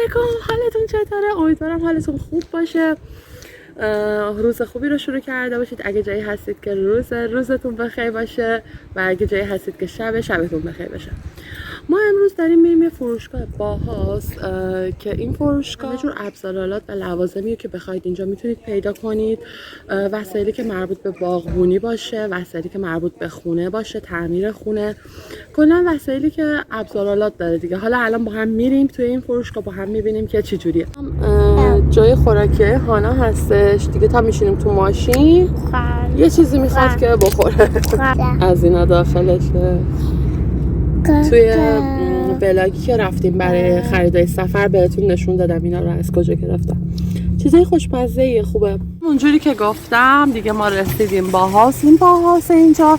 علیکم، حالتون چطوره؟ امیدوارم حالتون خوب باشه. روز خوبی رو شروع کرده باشید. اگه جایی هستید که روزتون بخیر باشه و اگه جایی هستید که شبتون بخیر باشه. ما امروز داریم میریم یه فروشگاه باهاست که این فروشگاه یه جور ابزارالات و لوازمیه که بخواید اینجا میتونید پیدا کنید. وسایلی که مربوط به باغبونی باشه، وسایلی که مربوط به خونه باشه، تعمیر خونه، کلا وسایلی که ابزارالات داره دیگه. حالا الان با هم میریم توی این فروشگاه، با هم میبینیم که چی جوریه. جای خوراکی هانا هستش دیگه. تا میشینیم تو ماشین یه چیزی میخواد که بخوره از اینا داخلشه. توی بلاگی که رفتیم برای خریدای سفر بهتون نشون دادم اینا رو از کجا گرفتم. چیزای خوشمزه‌ای خوبه. اونجوری که گفتم دیگه ما رسیدیم باهاس. این باهاس اینجا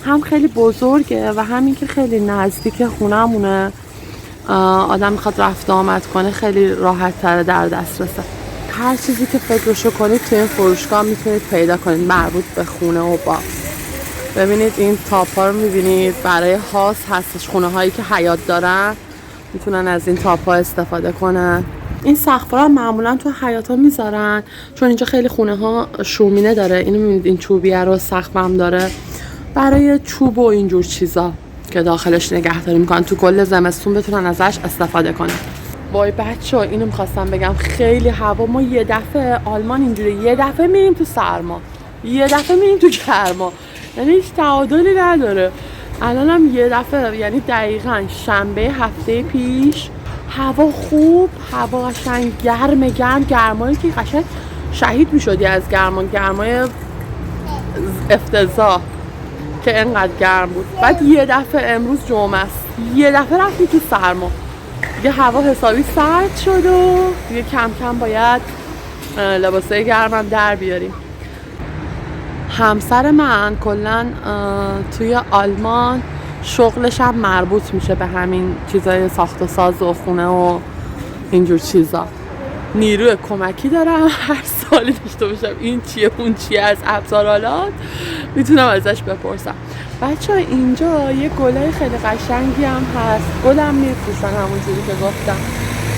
هم خیلی بزرگه و همین که خیلی نزدیک خونمونه. آدم میخواد رفت آمد کنه خیلی راحت تره در دسترسه. هر چیزی که فکرشو کنید توی این فروشگاه میتونید پیدا کنید مربوط به خونه و باغ. ببینید این تاپ ها رو میبینید، برای هاس هستش. خونه هایی که حیاط دارن میتونن از این تاپ ها استفاده کنن. این سقف ها معمولا تو حیاط ها میذارن چون اینجا خیلی خونه ها شومینه داره. اینو میبینید این چوبیه رو سقف هم داره برای چوب و اینجور چیزا که داخلش نگهداری میکنن تو کل زمستون بتونن ازش استفاده کنن. وای بچه اینو میخواستم بگم، خیلی هوا. ما یه دفعه آلمان اینجوری یه دفعه میریم تو سرما، یه دفعه میریم تو گرما، یعنی هیچ تعادلی نداره. الانم یه دفعه، یعنی دقیقاً شنبه هفته پیش هوا خوب، هوا قشنگ گرم، گرمایی که قشنگ شهید میشدی از گرمای افتضاح که انقدر گرم بود. بعد یه دفعه امروز جمعه است، یه دفعه رفتیم تو سرما، دیگه هوا حسابی سرد شد و دیگه کم کم باید لباسای گرمم در بیاریم. همسر من کلا توی آلمان شغلش هم مربوط میشه به همین چیزای ساخت و ساز و خونه و اینجور چیزا. نیروی کمکی دارم، هر سالی داشته باشم این چیه اون چیه از ابزارالات میتونم ازش بپرسم. بچه اینجا یه گلای خیلی قشنگی هم هست، گلم میفروشن همونجوری که گفتم.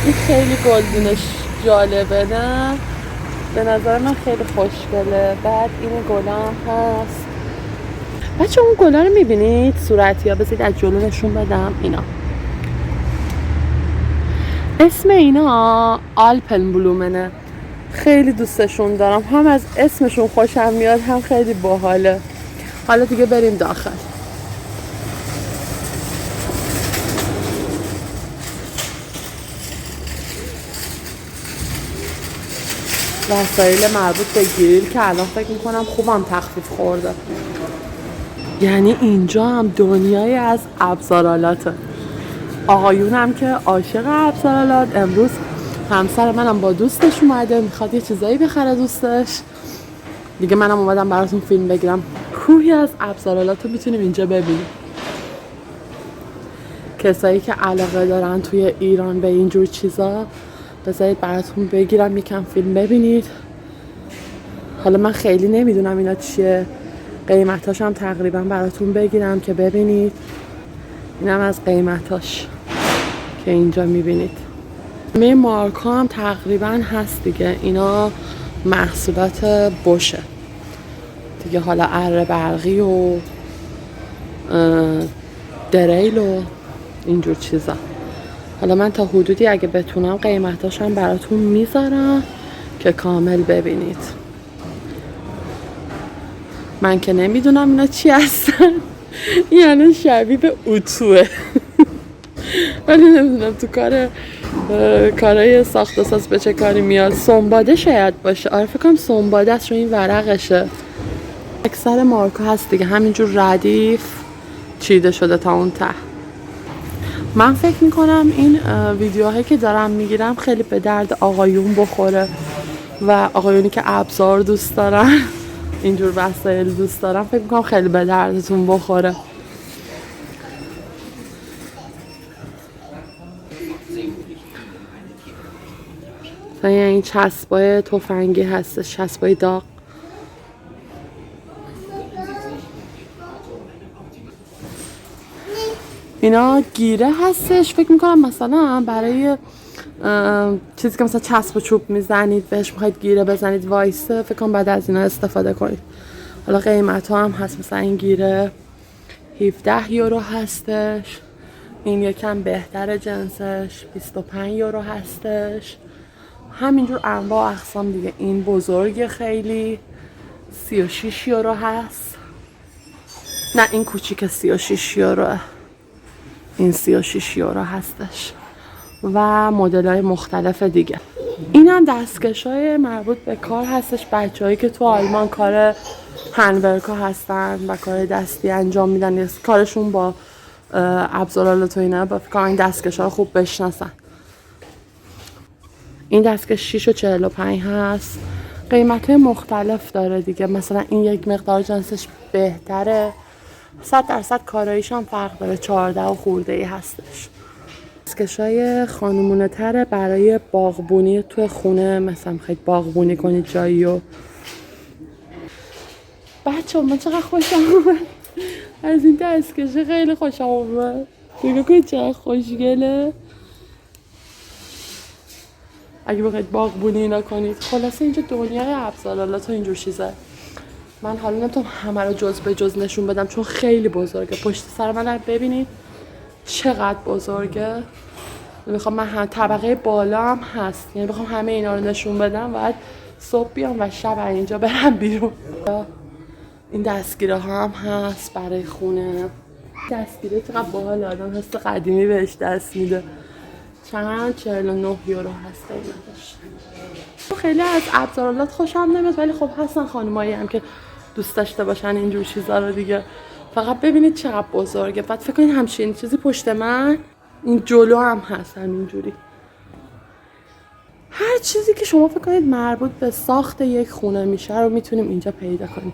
این خیلی گلدونش جالبه نه؟ به نظر من خیلی خوشگله. بعد این گلام هست. بچه اون گلا رو میبینید صورتی ها؟ بذارید از جلو نشون بدم. اینا اسم اینا آلپن بلومنه. خیلی دوستشون دارم، هم از اسمشون خوشم میاد هم خیلی باحاله. حالا دیگه بریم داخل. وسایل مربوط به گریل که الان فکر میکنم خوبم تخفیف خورده. یعنی اینجا هم دنیای از ابزارالاته. آقایونم که عاشق ابزارالات. امروز همسر منم با دوستش اومده، میخواد یه چیزایی بخره دوستش. دیگه منم اومدم براتون فیلم بگیرم. کوهی از ابزارالات رو میتونیم اینجا ببینیم. کسایی که علاقه دارن توی ایران به اینجور چیزا بذارید براتون بگیرم یکم فیلم ببینید. حالا من خیلی نمیدونم اینا چیه، قیمتاش هم تقریبا براتون بگیرم که ببینید. اینم از قیمتاش که اینجا میبینید. همه مارک ها هم تقریبا هست دیگه. اینا محصولات بوشه دیگه، حالا اره برقی و دریل و اینجور چیزا. حالا من تا حدودی اگه بتونم قیمتاش هم براتون میذارم که کامل ببینید. من که نمیدونم اینا چی هستن یعنی شبیه به اتوه ولی نمیدونم تو کارهای ساخت و ساز به چه کاری میاد. سنباده شاید باشه. آره فکر کنم سنباده است چون این ورقشه. اکثر مارکا هست دیگه همینجور ردیف چیده شده تا اون ته. من فکر میکنم این ویدیوهایی که دارم میگیرم خیلی به درد آقایون بخوره و آقایونی که ابزار دوست دارن اینجور وسایل دوست دارن فکر میکنم خیلی به دردتون بخوره. یعنی این چسبای تفنگی هستش، چسبای داغ. اینا گیره هستش. فکر میکنم مثلا برای چیزی که مثلا چسب و چوب میزنید بهش میخواید گیره بزنید وایسه، فکر کنم بعد از اینا استفاده کنید. حالا قیمت ها هم هست، مثلا این گیره 17 یورو هستش، این یکم بهتر جنسش 25 یورو هستش. همینجور انواع اقسام دیگه. این بزرگ خیلی 36 یورو هست. نه این کوچیک 36 یوروه، این 36 یورو هستش و مدل های مختلف دیگه. این هم دستکش های مربوط به کار هستش. بچه هایی که تو آلمان کار هندورکا هستن و کار دستی انجام میدن، کارشون با ابزارالات و اینا، با فکر این دستکش ها رو خوب بشناسن. این دستکش 6 و 45 هست. قیمت های مختلف داره دیگه. مثلا این یک مقدار جنسش بهتره، 100% کاراییش هم فرق داره، 14 و خورده ای هستش. دستکشای خانمونه تره برای باغبونی تو خونه، مثلا میخواید باغبونی کنید جایی و بچه من چقدر خوشم اومد از این دستکشه، خیلی خوشم اومد. نگاه کنید چقدر خوشگله. اگه بخواید باغبونی اینا کنید. خلاصه اینجا دنیای ابزارالات و اینجور چیزه. من حالا نمیتونم همه رو جز به جز نشون بدم چون خیلی بزرگه. پشت سر من ببینید چقدر بزرگه. میخوام من هم طبقه بالا هم هست، یعنی بخوام همه اینا رو نشون بدم باید صبح بیام و شب اینجا برم بیرون. این دستگیره ها هم هست برای خونه. دستگیره چقدر باحال، آدم حس قدیمی بهش دست میده. چند 49 یورو هست قیمتش. خیلی از ابزارالات خوشم نمیاد ولی خب هستن خانمایی هم که دوست داشته باشن اینجور چیزا رو دیگه. فقط ببینید چقدر بزرگه. بعد فکر کنید همچین چیزی پشت من، این جلو هم هست همینجوری. هر چیزی که شما فکر کنید مربوط به ساخت یک خونه میشه رو میتونیم اینجا پیدا کنیم.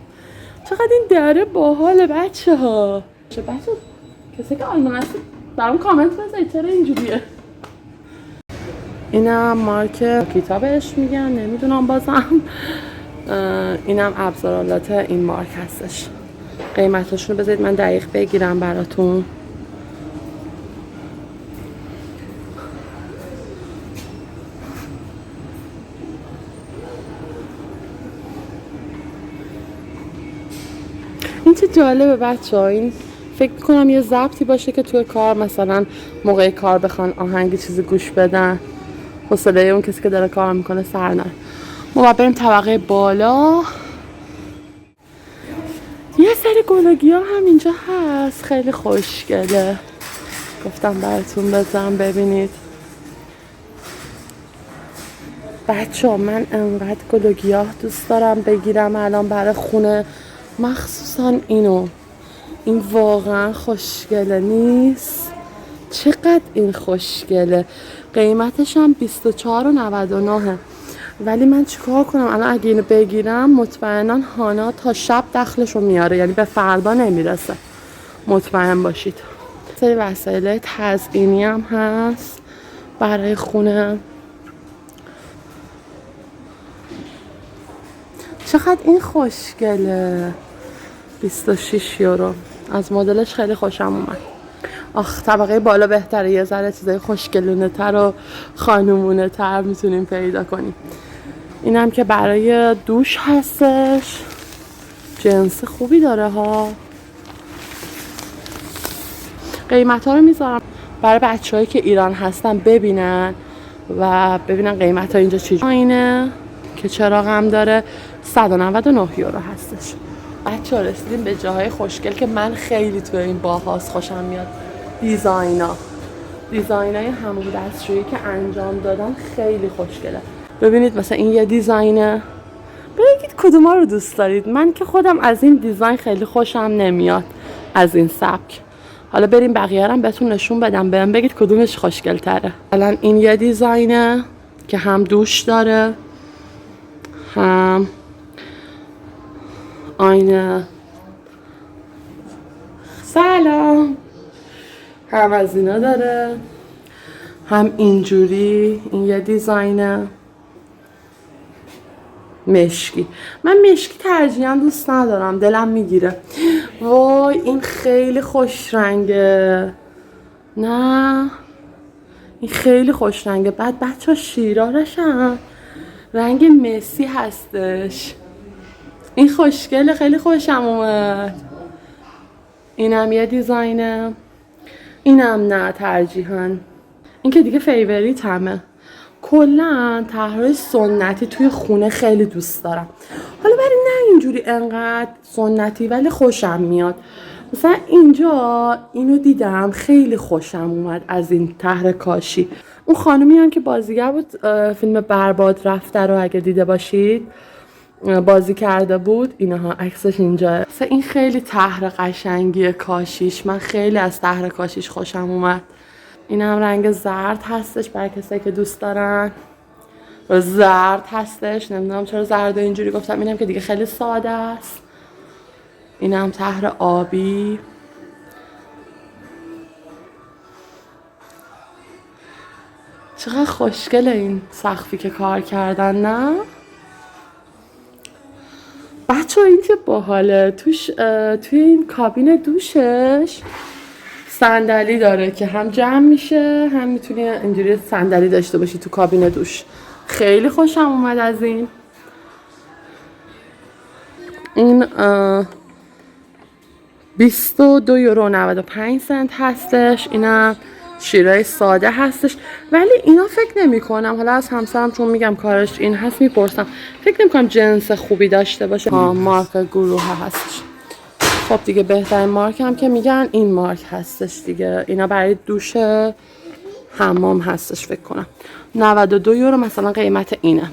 چقدر این دره باحاله بچه ها. بچه کسی که آلمان هست برام کامنت بذارید چرا اینجوریه. اینم مارک کتابش میگن، نمیدونم بازم. اینم ابزارالات این مارک هستش. قیمتاشون رو بذارید من دقیق بگیرم براتون. این چه جالبه بچه ها. این فکر کنم یه ضبطی باشه که توی کار مثلا موقع کار بخوان آهنگی چیزی گوش بدن، حوصله اون کسی که داره کار میکنه سر نره. ما بریم طبقه بالا. یه سری گلوگیا هم اینجا هست، خیلی خوشگله. گفتم براتون بذارم ببینید. بچه من انقدر گلوگیا دوست دارم بگیرم الان برای خونه، مخصوصا اینو. این واقعا خوشگله نیست؟ چقدر این خوشگله. قیمتش هم 24.99. ولی من چیکار کنم الان اگه اینو بگیرم؟ مطمئنا هانا تا شب دخلشو میاره، یعنی به فردا نمیرسه، مطمئن باشید. سری وسایل تزیینی هم هست برای خونه. چقدر این خوشگله. 26 یورو. از مدلش خیلی خوشم اومد. آخ طبقه بالا بهتره، یه ذره چیزای خوشگلونه تر و خانومونه تر میتونیم پیدا کنیم. اینم که برای دوش هستش. جنس خوبی داره ها. قیمت ها رو میذارم برای بچه هایی که ایران هستن ببینن و ببینن قیمت ها اینجا چیجوری. اینه که چراغ هم داره. 199 یورو هستش. بچه ها رسیدیم به جاهای خوشگل که من خیلی توی این باغ‌هاست خوشم میاد. دیزاینای همون دستشویی که انجام دادن خیلی خوشگله. ببینید مثلا این یه دیزاینه. بگید کدوما رو دوست دارید. من که خودم از این دیزاین خیلی خوشم نمیاد، از این سبک. حالا بریم بقیه رو بهتون نشون بدم، بهم بگید کدومش خوشگل تره. الان این یه دیزاینه که هم دوش داره هم آینه. سلام. هم از اینا داره هم اینجوری. این یه دیزاینه مشکی. من مشکی ترجیحاً دوست ندارم، دلم میگیره. وای این خیلی خوش رنگه. نه این خیلی خوش رنگه. بعد بچه ها شیرارش هم رنگ مسی هستش. این خوشگله، خیلی خوشم اومد. اینم یه دیزاینه. اینم نه ترجیحاً. این که دیگه فیوریت همه. کلا طرحهای سنتی توی خونه خیلی دوست دارم. حالا برای نه اینجوری انقدر سنتی ولی خوشم میاد. مثلا اینجا اینو دیدم خیلی خوشم اومد از این طرح کاشی. اون خانومی هم که بازیگر بود فیلم برباد رفته رو اگه دیده باشید بازی کرده بود، اینها عکسش اینجا. مثلا این خیلی طرح قشنگیه کاشیش. من خیلی از طرح کاشیش خوشم اومد. این هم رنگ زرد هستش برای کسایی که دوست دارن. زرد هستش، نمیدونم چرا زرد اینجوری گفتم. اینم که دیگه خیلی ساده است. این هم طرح آبی. چقدر خوشگله این سقفی که کار کردن نه؟ بچه این که باحاله توی این کابین دوشش صندلی داره که هم جمع میشه هم میتونی اینجوری صندلی داشته باشی تو کابین دوش. خیلی خوشم اومد از این 22 یورو 95 سنت هستش. اینم شیرای ساده هستش ولی اینا فکر نمی کنم، حالا از همسرم چون میگم کارش این هست میپرسم، فکر نمی کنم جنس خوبی داشته باشه. مارک گروه هستش. خب دیگه بهترین مارک هم که میگن این مارک هستش دیگه. اینا برای دوش حمام هستش فکر کنم. 92 یورو مثلا قیمت اینه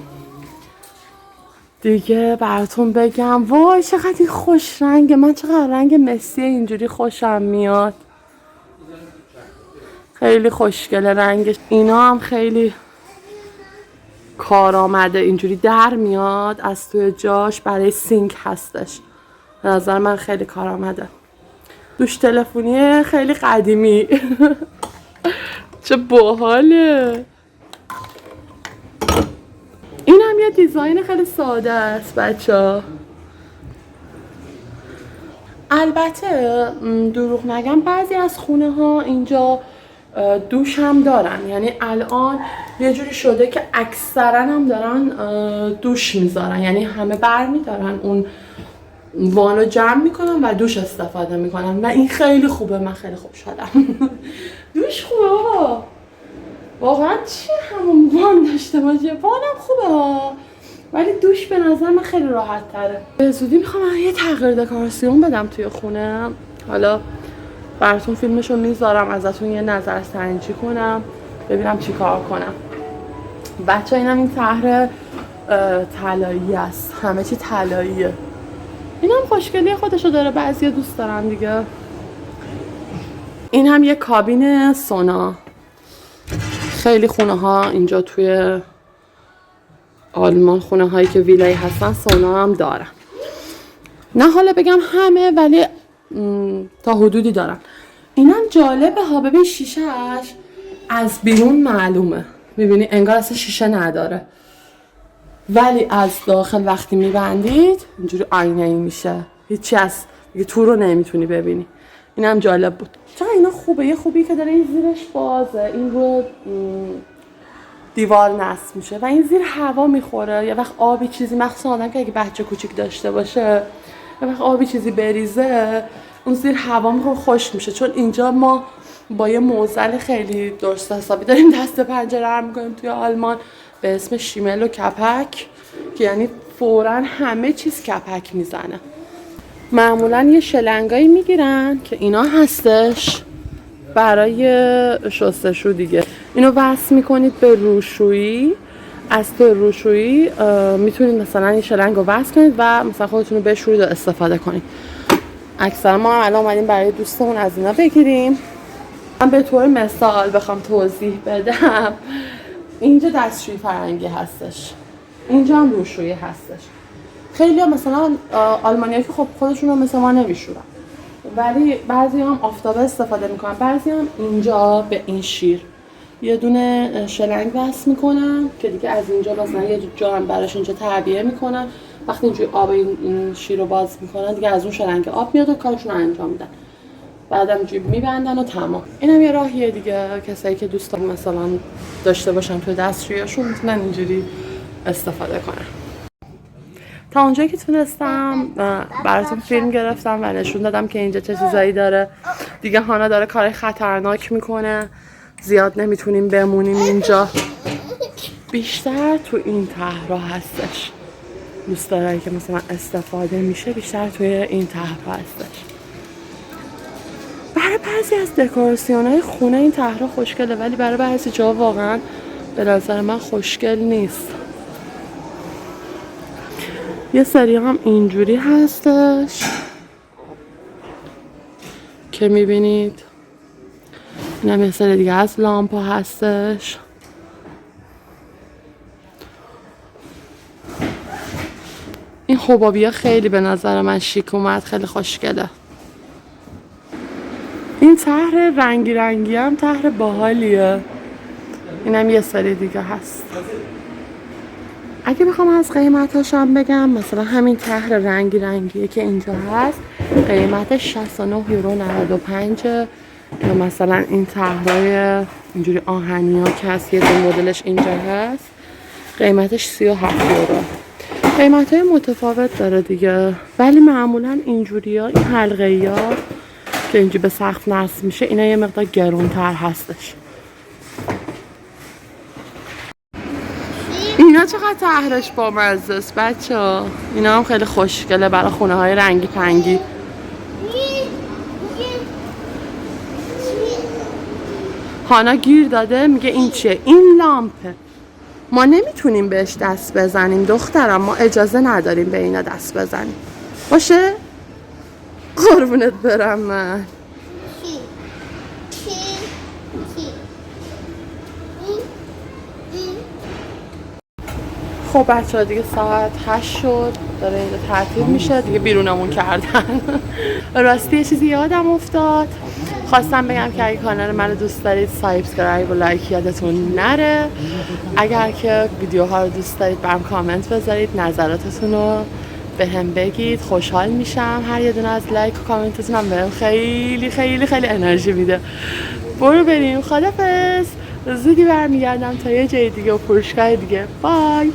دیگه. براتون بگم وای چقدر این خوش رنگه. من چقدر رنگ مسی اینجوری خوشم میاد. خیلی خوشگله رنگش. اینا هم خیلی کار آمده، اینجوری در میاد از توی جاش. برای سینک هستش. به نظر من خیلی کار آمده. دوش تلفنی خیلی قدیمی. چه باحاله. این هم یه دیزاین خیلی ساده است بچه. البته دروغ نگم بعضی از خونه ها اینجا دوش هم دارن. یعنی الان یه جوری شده که اکثرا هم دارن دوش میذارن. یعنی همه برمیدارن اون وانو جمع میکنن و دوش استفاده میکنن و این خیلی خوبه. من خیلی خوشحالم. دوش خوبه بابا. واقعا چی همون وان داشته باشه. وانم خوبه ولی دوش به نظر من خیلی راحت تره. به زودی میخوام یه تغییر دکوراسیون بدم توی خونه. حالا براتون فیلمشو میذارم ازتون یه نظر سنجی کنم ببینم چی کار کنم. بچه اینم این طرح طلایی است. همه چی طلاییه. این هم خوشگلی خودشو داره. بعضی دوست دارن دیگه. این هم یه کابین سونا. خیلی خونه ها اینجا توی آلمان، خونه هایی که ویلایی هستن سونا هم دارن. نه حالا بگم همه ولی تا حدودی دارن. اینم جالبه ها. ببین شیشهش از بیرون معلومه. میبینی انگار اصلا شیشه نداره ولی از داخل وقتی میبندید اینجوری آینه‌ای میشه. هیچی از دیگه تو رو نمیتونی ببینی. اینم جالب بود. چقدر اینا خوبه. یه خوبی که داره این زیرش بازه. این رو دیوار نصب میشه و این زیر هوا میخوره. یه وقت آبی چیزی مخصوصا آدم که اگه بچه کوچیک داشته باشه یه وقت آبی چیزی بریزه اون زیر هوا میخوره خوش میشه. چون اینجا ما با یه معضل خیلی درست حسابی داریم دست پنجره رو میکنیم توی آلمان به اسم شیمل و کپک که یعنی فوراً همه چیز کپک میزنه. معمولاً یه شلنگایی میگیرن که اینا هستش برای شستشو دیگه. اینو وصل میکنید به روشویی. از تو روشویی میتونید مثلا این شلنگ رو وصل کنید و مثلا خودتون رو بشورید و استفاده کنید. اکثر ما هم الان اومدیم برای دوستمون از اینا بگیریم. من به طور مثال بخوام توضیح بدم اینجا دستشویی فرنگی هستش. اینجا هم روشویی هستش. خیلی هم مثلا آلمانیایی که خب خودشون رو مثل ما نمیشورن ولی بعضی هم آفتابه استفاده میکنن. بعضی هم اینجا به این شیر یه دونه شلنگ وصل میکنن که دیگه از اینجا مثلا یه جا هم براش اینجا تعبیه میکنن. وقتی اینجوری آب این شیر رو باز میکنن دیگه از اون شلنگ آب میاد و کارشون رو انجام میدن. بعدم جیب میبندن و تمام. اینم یه راهیه دیگه، کسایی که دوست دارن مثلا داشته باشن تو دستشویاشون میتونن اینجوری استفاده کنن. تا اونجایی که تونستم براتون فیلم گرفتم و نشون دادم که اینجا چه چیزایی داره. دیگه هانا داره کار خطرناک میکنه، زیاد نمیتونیم بمونیم اینجا. بیشتر تو این طرحها هستش، دوست داره که مثلا استفاده میشه بیشتر توی این طرحها هستش. برای بعضی از دکوراسیون‌های خونه این طرحها خوشگله، ولی برای بعضی جا واقعا به نظر من خوشگل نیست. یه سری هم اینجوری هستش که میبینید. اینم یه سری دیگه از لامپا هستش. این حبابی ها خیلی به نظر من شیک اومد، خیلی خوشگله. این طرح رنگی رنگی هم طرح باحالیه. اینم یه سری دیگه هست. اگه بخوام از قیمتاش هم بگم، مثلا همین طرح رنگی رنگیه که اینجا هست قیمتش 69 یورو 95. یا مثلا این طرحای اینجوری آهنی ها که هست، یه دو مدلش اینجا هست، قیمتش 37 یورو. قیمت های متفاوت داره دیگه، ولی معمولا اینجوری ها، این حلقه‌ای ها که اینجوری به سقف نصب میشه، اینا یه مقدار گرونتر هستش. اینا چقدر طرحش بامزه است بچه ها. اینا هم خیلی خوشگله برای خونه های رنگی پنگی. هانا گیر داده، میگه این چیه؟ این لامپه. ما نمیتونیم بهش دست بزنیم دخترم، ما اجازه نداریم به اینا دست بزنیم. باشه؟ قربونت برم من. خب بچه ها دیگه ساعت 8 شد، داره اینجا تعطیل میشه دیگه، بیرونمون کردن. راستی یه چیزی یادم افتاد، خواستم بگم که اگه کانال منو دوست دارید سابسکرایب و لایک یادتون نره. اگر که ویدیوها رو دوست دارید برام کامنت بذارید، نظراتتون رو به هم بگید، خوشحال میشم. هر یه دونه از لایک و کامنتتون هم بهم خیلی خیلی خیلی انرژی میده. برو بریم، خدافظ. زودی برمیگردم تا یه جای دیگه و فروشگاه دیگه. بای.